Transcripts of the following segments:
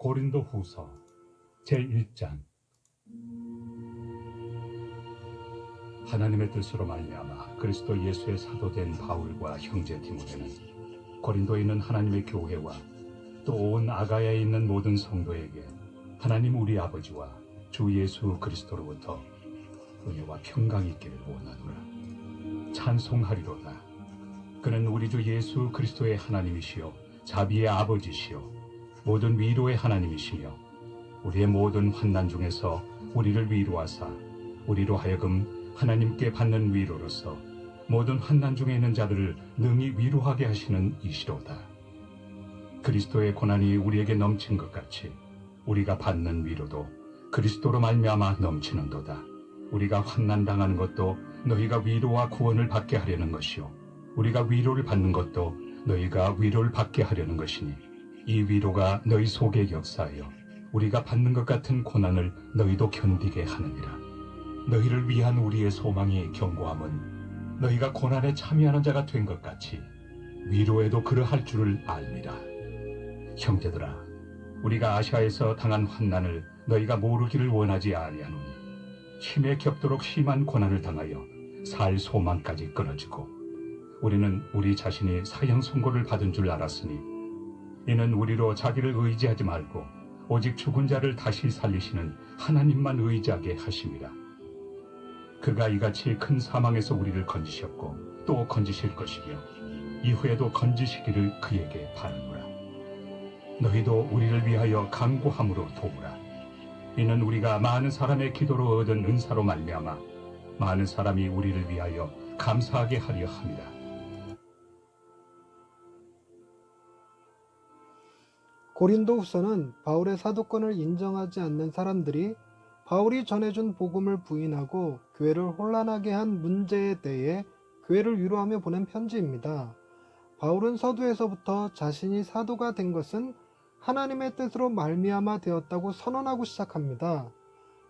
고린도후서 제1장. 하나님의 뜻으로 말미암아 그리스도 예수의 사도된 바울과 형제 디모데는 고린도에 있는 하나님의 교회와 또 온 아가야에 있는 모든 성도에게 하나님 우리 아버지와 주 예수 그리스도로부터 은혜와 평강이 있기를 원하노라. 찬송하리로다. 그는 우리 주 예수 그리스도의 하나님이시요 자비의 아버지시요 모든 위로의 하나님이시며 우리의 모든 환난 중에서 우리를 위로하사 우리로 하여금 하나님께 받는 위로로서 모든 환난 중에 있는 자들을 능히 위로하게 하시는 이시로다. 그리스도의 고난이 우리에게 넘친 것 같이 우리가 받는 위로도 그리스도로 말미암아 넘치는도다. 우리가 환난 당하는 것도 너희가 위로와 구원을 받게 하려는 것이요 우리가 위로를 받는 것도 너희가 위로를 받게 하려는 것이니 이 위로가 너희 속에 역사하여 우리가 받는 것 같은 고난을 너희도 견디게 하느니라. 너희를 위한 우리의 소망이 견고함은 너희가 고난에 참여하는 자가 된 것 같이 위로에도 그러할 줄을 알미라. 형제들아, 우리가 아시아에서 당한 환난을 너희가 모르기를 원하지 아니하노니 힘에 겹도록 심한 고난을 당하여 살 소망까지 끊어지고 우리는 우리 자신이 사형 선고를 받은 줄 알았으니 이는 우리로 자기를 의지하지 말고 오직 죽은 자를 다시 살리시는 하나님만 의지하게 하심이라. 그가 이같이 큰 사망에서 우리를 건지셨고 또 건지실 것이며 이후에도 건지시기를 그에게 바라노라. 너희도 우리를 위하여 간구함으로 도우라. 이는 우리가 많은 사람의 기도로 얻은 은사로 말미암아 많은 사람이 우리를 위하여 감사하게 하려 함이라. 고린도후서는 바울의 사도권을 인정하지 않는 사람들이 바울이 전해준 복음을 부인하고 교회를 혼란하게 한 문제에 대해 교회를 위로하며 보낸 편지입니다. 바울은 서두에서부터 자신이 사도가 된 것은 하나님의 뜻으로 말미암아 되었다고 선언하고 시작합니다.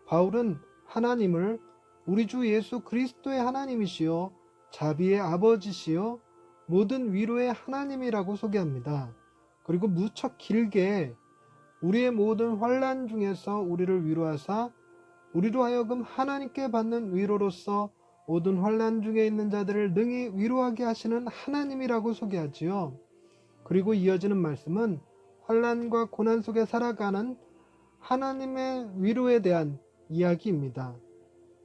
바울은 하나님을 우리 주 예수 그리스도의 하나님이시요 자비의 아버지시요 모든 위로의 하나님이라고 소개합니다. 그리고 무척 길게 우리의 모든 환난 중에서 우리를 위로하사 우리로 하여금 하나님께 받는 위로로서 모든 환난 중에 있는 자들을 능히 위로하게 하시는 하나님이라고 소개하지요. 그리고 이어지는 말씀은 환난과 고난 속에 살아가는 하나님의 위로에 대한 이야기입니다.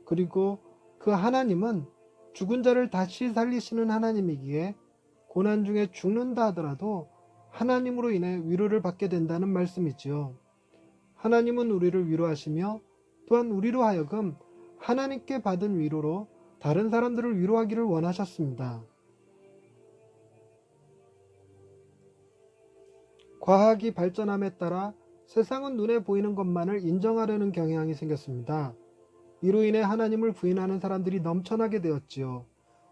그리고 그 하나님은 죽은 자를 다시 살리시는 하나님이기에 고난 중에 죽는다 하더라도 하나님으로 인해 위로를 받게 된다는 말씀이지요. 하나님은 우리를 위로하시며 또한 우리로 하여금 하나님께 받은 위로로 다른 사람들을 위로하기를 원하셨습니다. 과학이 발전함에 따라 세상은 눈에 보이는 것만을 인정하려는 경향이 생겼습니다. 이로 인해 하나님을 부인하는 사람들이 넘쳐나게 되었지요.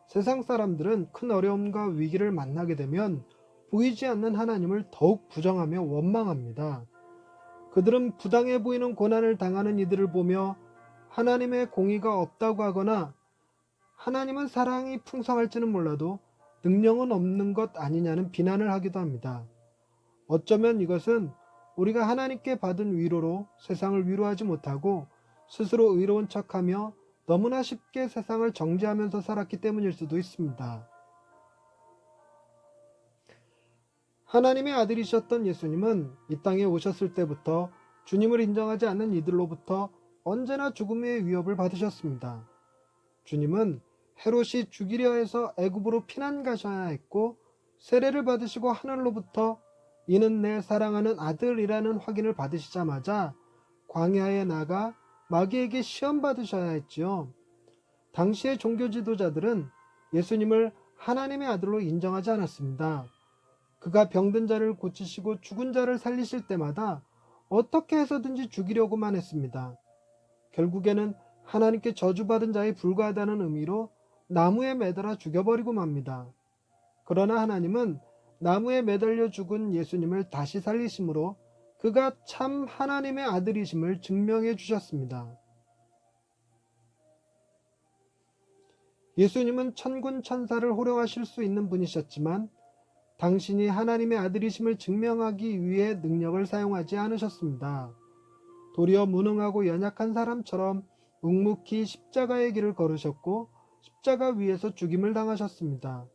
세상 사람들은 큰 어려움과 위기를 만나게 되면 보이지 않는 하나님을 더욱 부정하며 원망합니다. 그들은 부당해 보이는 고난을 당하는 이들을 보며 하나님의 공의가 없다고 하거나 하나님은 사랑이 풍성할지는 몰라도 능력은 없는 것 아니냐는 비난을 하기도 합니다. 어쩌면 이것은 우리가 하나님께 받은 위로로 세상을 위로하지 못하고 스스로 의로운 척하며 너무나 쉽게 세상을 정죄하면서 살았기 때문일 수도 있습니다. 하나님의 아들이셨던 예수님은 이 땅에 오셨을 때부터 주님을 인정하지 않는 이들로부터 언제나 죽음의 위협을 받으셨습니다. 주님은 헤롯이 죽이려 해서 애굽으로 피난 가셔야 했고 세례를 받으시고 하늘로부터 이는 내 사랑하는 아들이라는 확인을 받으시자마자 광야에 나가 마귀에게 시험 받으셔야 했지요. 당시의 종교 지도자들은 예수님을 하나님의 아들로 인정하지 않았습니다. 그가 병든 자를 고치시고 죽은 자를 살리실 때마다 어떻게 해서든지 죽이려고만 했습니다. 결국에는 하나님께 저주받은 자에 불과하다는 의미로 나무에 매달아 죽여버리고 맙니다. 그러나 하나님은 나무에 매달려 죽은 예수님을 다시 살리심으로 그가 참 하나님의 아들이심을 증명해 주셨습니다. 예수님은 천군 천사를 호령하실 수 있는 분이셨지만 당신이 하나님의 아들이심을 증명하기 위해 능력을 사용하지 않으셨습니다. 도리어 무능하고 연약한 사람처럼 묵묵히 십자가의 길을 걸으셨고 십자가 위에서 죽임을 당하셨습니다.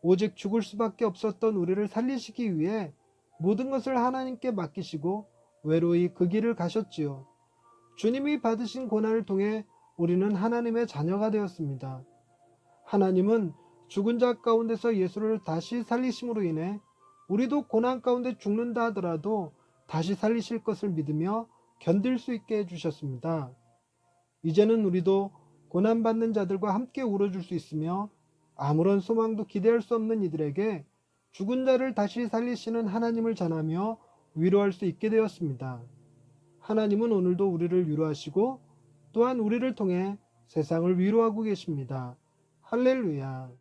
오직 죽을 수밖에 없었던 우리를 살리시기 위해 모든 것을 하나님께 맡기시고 외로이 그 길을 가셨지요. 주님이 받으신 고난을 통해 우리는 하나님의 자녀가 되었습니다. 하나님은 죽은 자 가운데서 예수를 다시 살리심으로 인해 우리도 고난 가운데 죽는다 하더라도 다시 살리실 것을 믿으며 견딜 수 있게 해주셨습니다. 이제는 우리도 고난받는 자들과 함께 울어줄 수 있으며 아무런 소망도 기대할 수 없는 이들에게 죽은 자를 다시 살리시는 하나님을 전하며 위로할 수 있게 되었습니다. 하나님은 오늘도 우리를 위로하시고 또한 우리를 통해 세상을 위로하고 계십니다. 할렐루야.